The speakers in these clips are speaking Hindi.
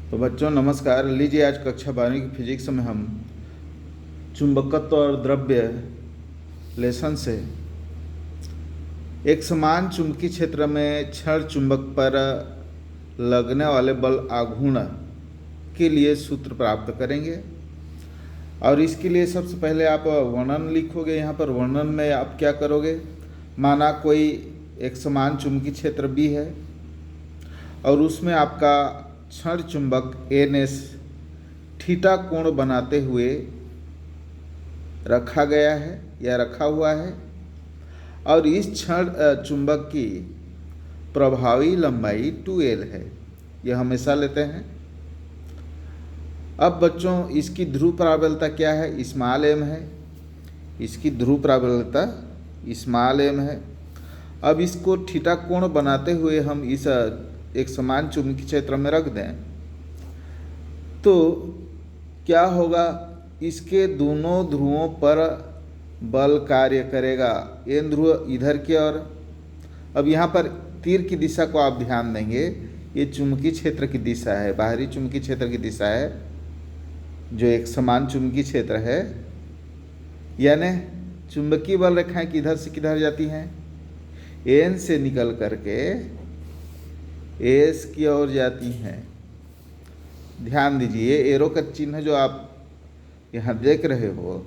तो बच्चों नमस्कार। लीजिए आज कक्षा 12वीं की फिजिक्स में हम चुंबकत्व और द्रव्य लेसन से एक समान चुंबकीय क्षेत्र में क्षण चुंबक पर लगने वाले बल आघूर्ण के लिए सूत्र प्राप्त करेंगे। और इसके लिए सबसे पहले आप वर्णन लिखोगे। यहाँ पर वर्णन में आप क्या करोगे, माना कोई एक समान चुंबकीय क्षेत्र B है और उसमें आपका क्षण चुंबक NS थीटा कोण बनाते हुए रखा गया है या रखा हुआ है और इस क्षण चुंबक की प्रभावी लंबाई 2L है, यह हमेशा लेते हैं। अब बच्चों इसकी ध्रुव प्राबल्यता क्या है, स्मॉल m है। इसकी ध्रुव प्राबल्यता स्मॉल m है। अब इसको थीटा कोण बनाते हुए हम इस एक समान चुंबकीय क्षेत्र में रख दें तो क्या होगा, इसके दोनों ध्रुवों पर बल कार्य करेगा। n ध्रुव इधर की ओर। अब यहाँ पर तीर की दिशा को आप ध्यान देंगे, ये चुंबकीय क्षेत्र की दिशा है, बाहरी चुंबकीय क्षेत्र की दिशा है, जो एक समान चुंबकीय क्षेत्र है। यानी चुंबकीय बल रेखाएं किधर से किधर जाती हैं, n से निकल करके S की ओर जाती हैं। ध्यान दीजिए, एरो का चिन्ह जो आप यहाँ देख रहे हो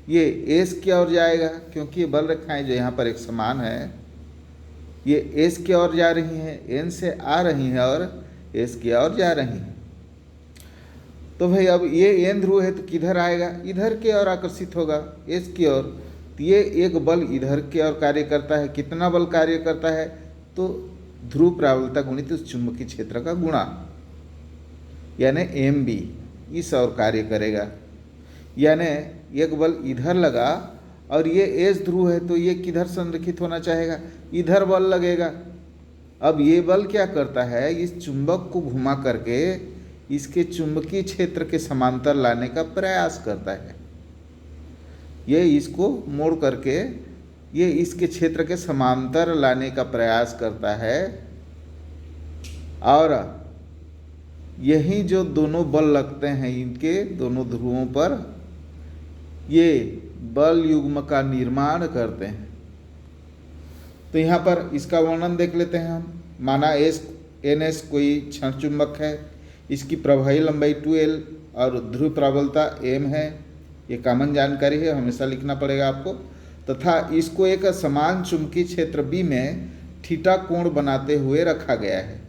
ये S की ओर जाएगा, क्योंकि ये बल रेखाएं जो यहाँ पर एक समान है ये S की ओर जा रही हैं, N से आ रही हैं और S की ओर जा रही हैं। तो भाई अब ये N ध्रुव है तो किधर आएगा, इधर की ओर आकर्षित होगा, S की ओर। तो ये एक बल इधर की ओर कार्य करता है। कितना बल कार्य करता है, तो ध्रुव प्राबल्यता गुणित उस चुंबकीय क्षेत्र का गुणा, यानी MB इस ओर कार्य करेगा। यानी एक बल इधर लगा और ये S ध्रुव है तो ये किधर संरेखित होना चाहेगा, इधर बल लगेगा। अब ये बल क्या करता है, इस चुंबक को घुमा करके इसके चुंबकीय क्षेत्र के समांतर लाने का प्रयास करता है। ये इसको मोड़ करके ये इसके क्षेत्र के समांतर लाने का प्रयास करता है। और यही जो दोनों बल लगते हैं इनके दोनों ध्रुवों पर, ये बल युग्म का निर्माण करते हैं। तो यहाँ पर इसका वर्णन देख लेते हैं हम। माना NS कोई क्षण चुंबक है, इसकी प्रभावी लंबाई 2L और ध्रुव प्राबल्यता M है। ये कॉमन जानकारी है, हमेशा लिखना पड़ेगा आपको। तथा इसको एक समान चुंबकीय क्षेत्र B में थीटा कोण बनाते हुए रखा गया है।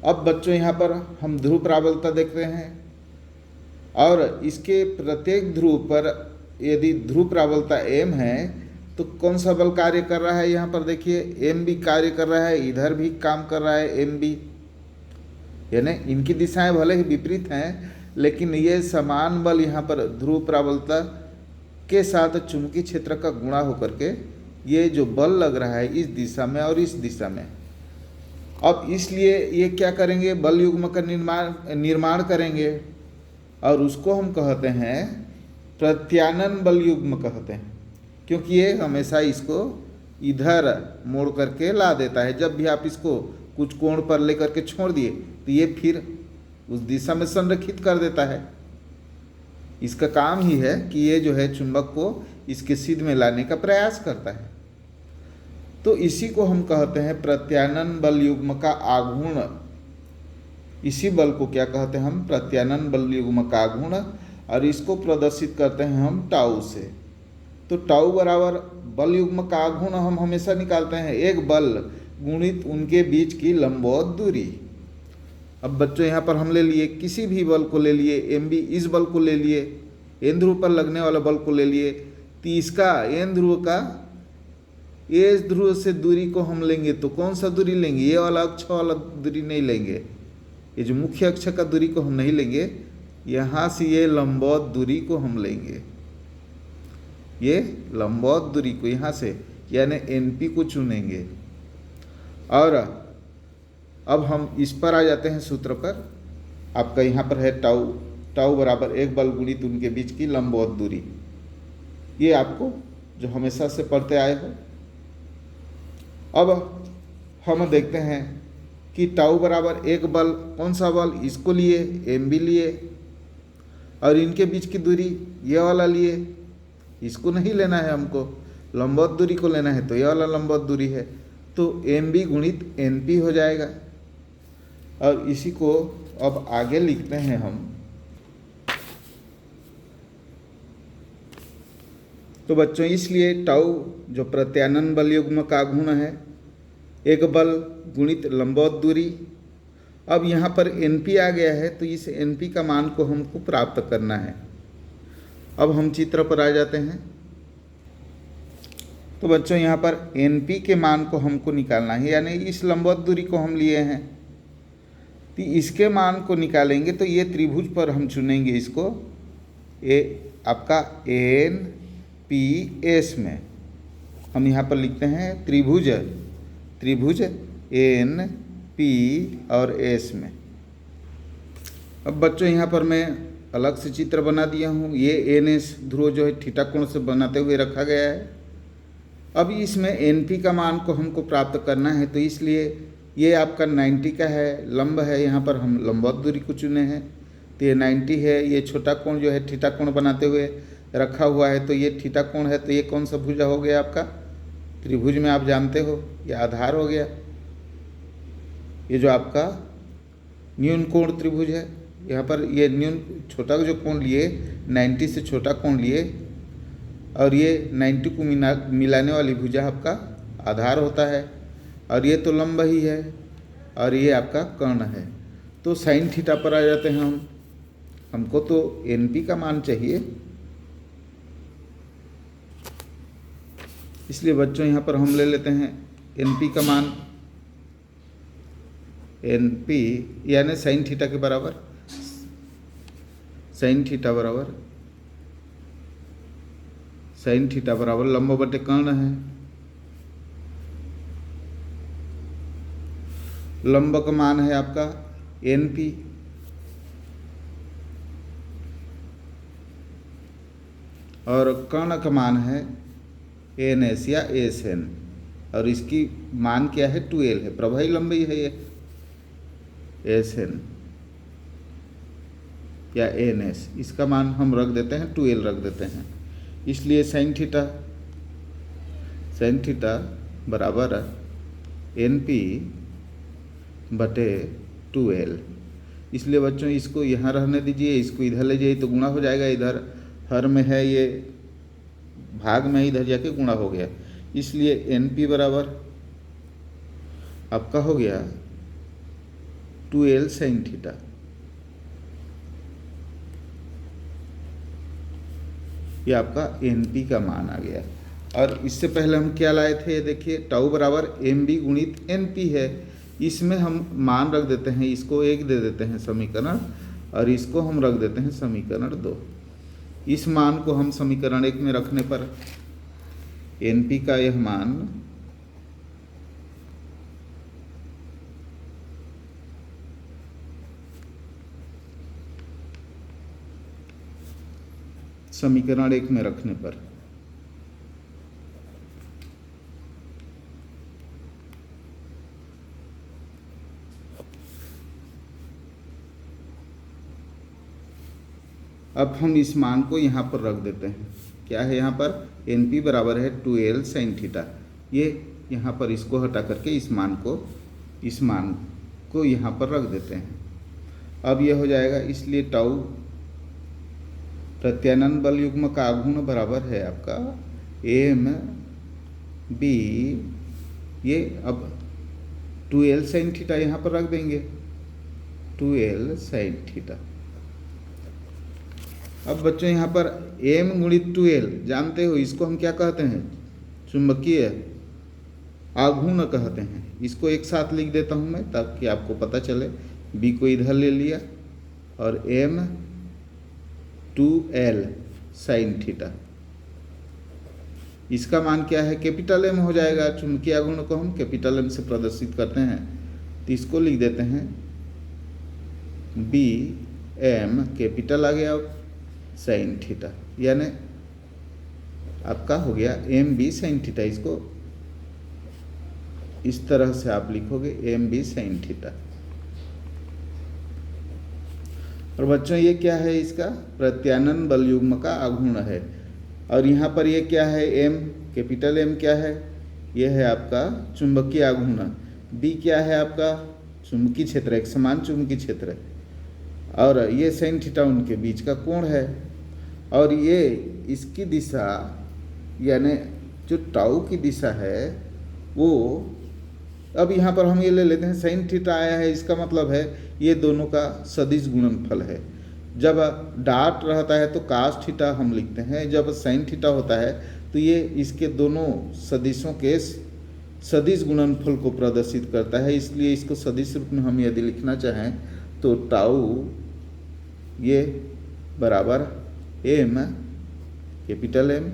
अब बच्चों यहाँ पर हम ध्रुव प्राबल्यता देखते हैं और इसके प्रत्येक ध्रुव पर यदि ध्रुव प्राबल्यता M है तो कौन सा बल कार्य कर रहा है, यहाँ पर देखिए M भी कार्य कर रहा है, इधर भी काम कर रहा है M भी। यानी इनकी दिशाएं भले ही विपरीत हैं लेकिन ये समान बल यहाँ पर ध्रुव प्राबल्यता के साथ चुंबकीय क्षेत्र का गुणा होकर के ये जो बल लग रहा है इस दिशा में और इस दिशा में। अब इसलिए ये क्या करेंगे, बल युग्म का निर्माण करेंगे और उसको हम कहते हैं प्रत्यानन बल युग्म कहते हैं, क्योंकि ये हमेशा इसको इधर मोड़ करके ला देता है। जब भी आप इसको कुछ कोण पर लेकर के छोड़ दिए तो ये फिर उस दिशा में संरेखित कर देता है। इसका काम ही है कि ये जो है चुंबक को इसके सीध में लाने का प्रयास करता है। तो इसी को हम कहते हैं प्रत्यानन बल युग्म का आघूर्ण। इसी बल को क्या कहते हैं हम, प्रत्यानन बल युग्म का आघूर्ण। और इसको प्रदर्शित करते हैं हम टाउ से। तो टाउ बराबर बल युग्म का आघूर्ण हम हमेशा निकालते हैं एक बल गुणित उनके बीच की लंबवत दूरी। अब बच्चों यहाँ पर हम ले लिए किसी भी बल को ले लिए, MB इस बल को ले लिए, N ध्रुव पर लगने वाला बल को ले लिए, तो इसका N ध्रुव का S ध्रुव से दूरी को हम लेंगे तो कौन सा दूरी लेंगे, ये वाला अक्ष वाला दूरी नहीं लेंगे, ये जो मुख्य अक्ष का दूरी को हम नहीं लेंगे, यहाँ से ये लंबवत दूरी को हम लेंगे, ये लंबवत दूरी को यहाँ से यानी NP को चुनेंगे। और अब हम इस पर आ जाते हैं सूत्र पर। आपका यहाँ पर है टाउ बराबर एक बल गुणित उनके बीच की लंबवत दूरी। ये आपको जो हमेशा से पढ़ते आए हो। अब हम देखते हैं कि टाउ बराबर एक बल, कौन सा बल, इसको लिए, एम बी लिए, और इनके बीच की दूरी ये वाला लिए, इसको नहीं लेना है हमको, लंबवत दूरी को लेना है, तो ये वाला लंबवत दूरी है, तो एम बी गुणित एन पी हो जाएगा। और इसी को अब आगे लिखते हैं हम। तो बच्चों इसलिए टाउ जो प्रत्यानन बल युग्म का गुण है, एक बल गुणित लंबवत दूरी। अब यहाँ पर एनपी आ गया है, तो इस एनपी का मान को हमको प्राप्त करना है। अब हम चित्र पर आ जाते हैं। तो बच्चों यहाँ पर एनपी के मान को हमको निकालना है, यानी इस लंबवत दूरी को हम लिए हैं, तो इसके मान को निकालेंगे। तो ये त्रिभुज पर हम चुनेंगे इसको, आपका एन पी एस में हम यहाँ पर लिखते हैं त्रिभुज एन पी और एस में। अब बच्चों यहाँ पर मैं अलग से चित्र बना दिया हूँ। ये एन एस ध्रुव जो है थीटा कोण से बनाते हुए रखा गया है। अब इसमें एन पी का मान को हमको प्राप्त करना है, तो इसलिए ये आपका 90 का है, लंब है, यहाँ पर हम लंबवत दूरी को चुने हैं, तो ये 90 है। ये छोटा कोण जो है थीटा कोण बनाते हुए रखा हुआ है, तो ये थीटा कोण है, तो ये कौन सा भुजा हो गया आपका, त्रिभुज में आप जानते हो ये आधार हो गया। ये जो आपका न्यून कोण त्रिभुज है, यहाँ पर ये न्यून छोटा जो कोण लिए 90 से छोटा कोण लिए, और ये 90 को मिलाने वाली भुजा आपका आधार होता है, और ये तो लंब ही है, और ये आपका कर्ण है। तो साइन थीटा पर आ जाते हैं हम। हमको तो एनपी का मान चाहिए, इसलिए बच्चों यहाँ पर हम ले लेते हैं एनपी का मान। एनपी यानी साइन थीटा के बराबर, साइन थीटा बराबर लंब बटे कर्ण है। लंब का मान है आपका एनपी, और कर्ण का मान है एन एस या एस एन, और इसकी मान क्या है 2l है, प्रभावी लंबाई है ये एस एन या एन एस। इसका मान हम रख देते हैं 2l रख देते हैं। इसलिए साइन थीटा बराबर एन पी बटे 2l। इसलिए बच्चों इसको यहाँ रहने दीजिए, इसको इधर ले जाइए तो गुणा हो जाएगा। इधर हर में है, ये भाग में इधर जाके गुणा हो गया, इसलिए एन पी बराबर आपका हो गया 2l साइन थीटा। ये आपका एन पी का मान आ गया। और इससे पहले हम क्या लाए थे, ये देखिए टाउ बराबर एम बी गुणित एन पी है। इसमें हम मान रख देते हैं, इसको 1 दे देते हैं समीकरण, और इसको हम रख देते हैं समीकरण 2। इस मान को हम समीकरण 1 में रखने पर एन पी का यह मान समीकरण 1 में रखने पर अब हम इस मान को यहाँ पर रख देते हैं। क्या है यहाँ पर, एन पी बराबर है 2l साइन थीटा। ये यहाँ पर इसको हटा करके इस मान को यहाँ पर रख देते हैं। अब ये हो जाएगा, इसलिए टाउ प्रत्यानन बल युग्म का आघूर्ण बराबर है आपका एम बी, ये अब 2l साइन थीटा यहाँ पर रख देंगे, 2l साइन थीटा। अब बच्चों यहाँ पर m गुणित 2l जानते हो, इसको हम क्या कहते हैं, चुंबकीय आघूर्ण कहते हैं। इसको एक साथ लिख देता हूँ मैं ताकि आपको पता चले। b को इधर ले लिया और m 2l साइन थीटा, इसका मान क्या है, कैपिटल M हो जाएगा। चुंबकीय आघूर्ण को हम कैपिटल M से प्रदर्शित करते हैं, तो इसको लिख देते हैं b m कैपिटल आ गया साइन थीटा, यानी आपका हो गया एम बी साइन थीटा। इसको इस तरह से आप लिखोगे एम बी साइन थीटा। और बच्चों ये क्या है, इसका प्रत्यानन बल युग्म का आघूर्ण है। और यहाँ पर ये क्या है, एम, कैपिटल एम क्या है, ये है आपका चुंबकीय आघूर्ण। बी क्या है आपका चुंबकीय क्षेत्र, एक समान चुंबकीय क्षेत्र। और ये साइन थीटा उनके बीच का कोण है। और ये इसकी दिशा यानी जो टाउ की दिशा है वो, अब यहाँ पर हम ये ले लेते हैं साइन थीटा आया है, इसका मतलब है ये दोनों का सदिश गुणनफल है। जब डॉट रहता है तो कास थीटा हम लिखते हैं, जब साइन थीटा होता है तो ये इसके दोनों सदिशों के सदिश गुणनफल को प्रदर्शित करता है। इसलिए इसको सदिश रूप में हम यदि लिखना चाहें तो टाउ ये बराबर M, capital M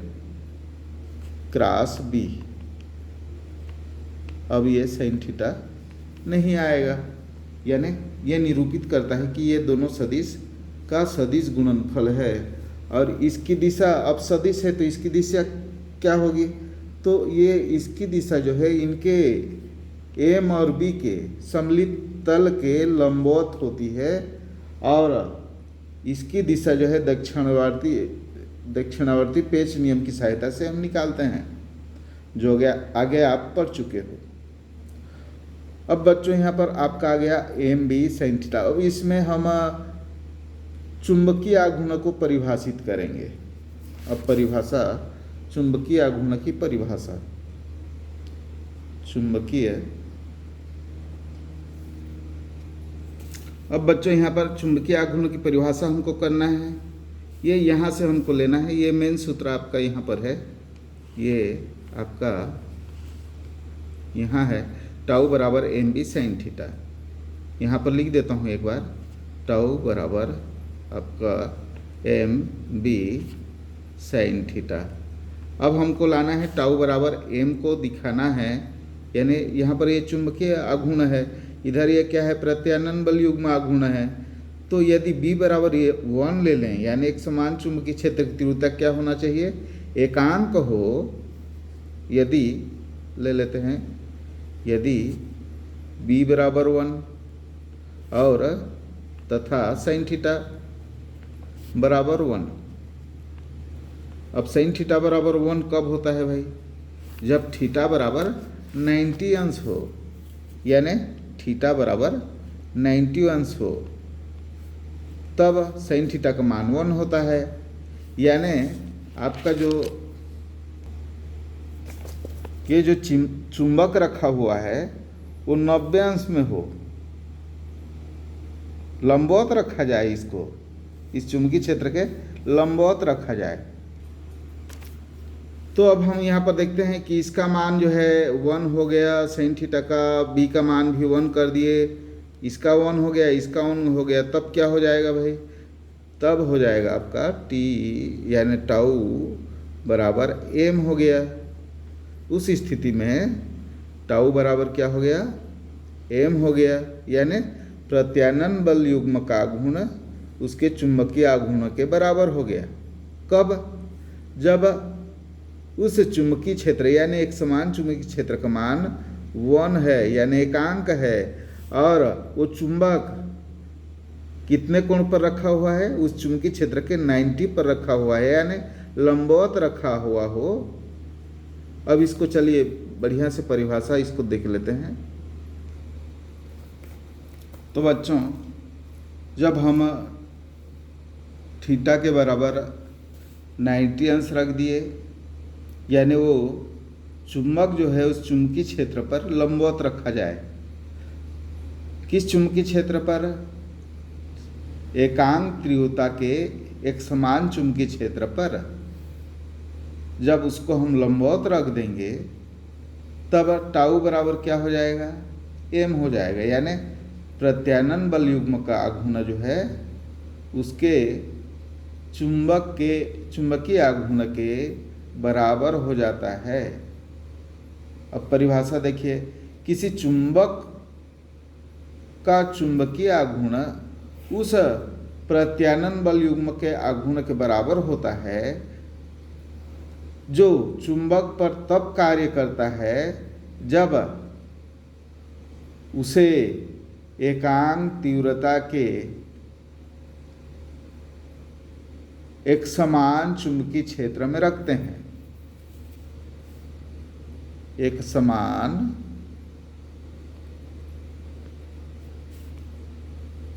cross B. अब ये साइन थीटा नहीं आएगा, यानी ये निरूपित करता है कि ये दोनों सदिश का सदिश गुणनफल है। और इसकी दिशा, अब सदिश है तो इसकी दिशा क्या होगी, तो ये इसकी दिशा जो है इनके एम और बी के सम्मिलित तल के लंबवत होती है। और इसकी दिशा जो है दक्षिणावर्ती पेच नियम की सहायता से हम निकालते हैं, जो आगे आप पढ़ चुके हो। अब बच्चों यहाँ पर आपका आ गया एम बी साइन थीटा। अब इसमें हम चुंबकीय आघूर्ण को परिभाषित करेंगे। अब परिभाषा, चुंबकीय आघूर्ण की परिभाषा, चुंबकीय। अब बच्चों यहाँ पर चुंबकीय आघूर्ण की परिभाषा हमको करना है, ये यहाँ से हमको लेना है। ये मेन सूत्र आपका यहाँ पर है, ये आपका यहाँ है टाउ बराबर एम बी साइन थीटा। यहाँ पर लिख देता हूँ एक बार, टाउ बराबर आपका एम बी साइन थीटा। अब हमको लाना है टाउ बराबर एम को दिखाना है, यानी यहाँ पर ये चुंबकीय आघूर्ण है, इधर ये क्या है प्रत्यानन बल युग्म आघूर्ण है। तो यदि बी बराबर ये 1 ले लें, यानी एक समान चुंबकीय क्षेत्र की तीव्रता क्या होना चाहिए, एकांक हो। यदि ले लेते हैं, यदि b बराबर 1 और तथा साइन थीटा बराबर 1। अब साइन थीटा बराबर 1 कब होता है भाई, जब थीटा बराबर 90 अंश हो, यानी थीटा बराबर 90 अंश हो, तब साइन थीटा का मान 1 होता है। यानी आपका जो ये जो चुंबक रखा हुआ है वो 90 अंश में हो, लंबवत रखा जाए, इसको इस चुंबकीय क्षेत्र के लंबवत रखा जाए। तो अब हम यहाँ पर देखते हैं कि इसका मान जो है 1 हो गया साइन थीटा का, बी का मान भी 1 कर दिए, इसका 1 हो गया, इसका 1 हो गया, तब क्या हो जाएगा भाई, तब हो जाएगा आपका टी यानी टाउ बराबर एम हो गया। उस स्थिति में टाउ बराबर क्या हो गया, एम हो गया, यानी प्रत्यानन बल युग्म का आघूर्ण उसके चुंबकीय आघूर्ण के बराबर हो गया। कब, जब उस चुंबकीय क्षेत्र यानी एक समान चुंबकीय क्षेत्र का मान 1 है, यानी एकांक है, और वो चुंबक कितने कोण पर रखा हुआ है, उस चुंबकीय क्षेत्र के 90 पर रखा हुआ है, यानी लंबवत रखा हुआ हो। अब इसको चलिए बढ़िया से परिभाषा इसको देख लेते हैं। तो बच्चों जब हम थीटा के बराबर 90 अंश रख दिए, यानी वो चुंबक जो है उस चुंबकीय क्षेत्र पर लंबवत रखा जाए। किस चुंबकीय क्षेत्र पर, एकांक तीव्रता के एक समान चुंबकीय क्षेत्र पर जब उसको हम लंबवत रख देंगे तब टाउ बराबर क्या हो जाएगा, एम हो जाएगा, यानी प्रत्यानन बल युग्म का आघूर्ण जो है उसके चुंबकीय आघूर्ण के बराबर हो जाता है। अब परिभाषा देखिए, किसी चुंबक का चुंबकीय आघूर्ण उस प्रत्यानन बल युग्म के आघूर्ण के बराबर होता है जो चुंबक पर तब कार्य करता है जब उसे एकांक तीव्रता के एक समान चुंबकीय क्षेत्र में रखते हैं। एक समान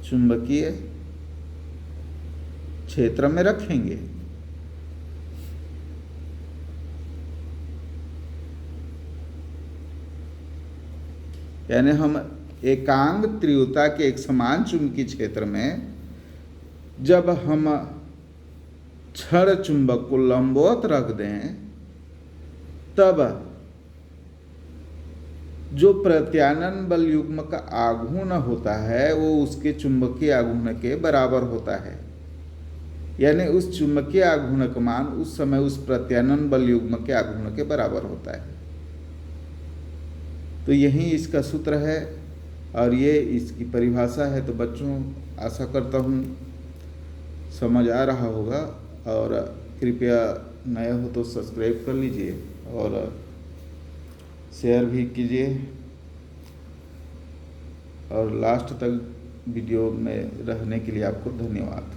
चुंबकीय क्षेत्र में रखेंगे। यानी हम एकांक तीव्रता के एक समान चुंबकीय क्षेत्र में जब हम छड़ चुंबक को लंबवत रख दें, तब जो प्रत्यानयन बल युग्म का आघूर्ण होता है वो उसके चुंबकीय आघूर्ण के बराबर होता है। यानी उस चुंबकीय आघूर्ण का मान उस समय उस प्रत्यानयन बल युग्म के आघूर्ण के बराबर होता है। तो यही इसका सूत्र है और ये इसकी परिभाषा है। तो बच्चों, आशा करता हूँ समझ आ रहा होगा, और कृपया नया हो तो सब्सक्राइब कर लीजिए और शेयर भी कीजिए, और लास्ट तक वीडियो में रहने के लिए आपको धन्यवाद।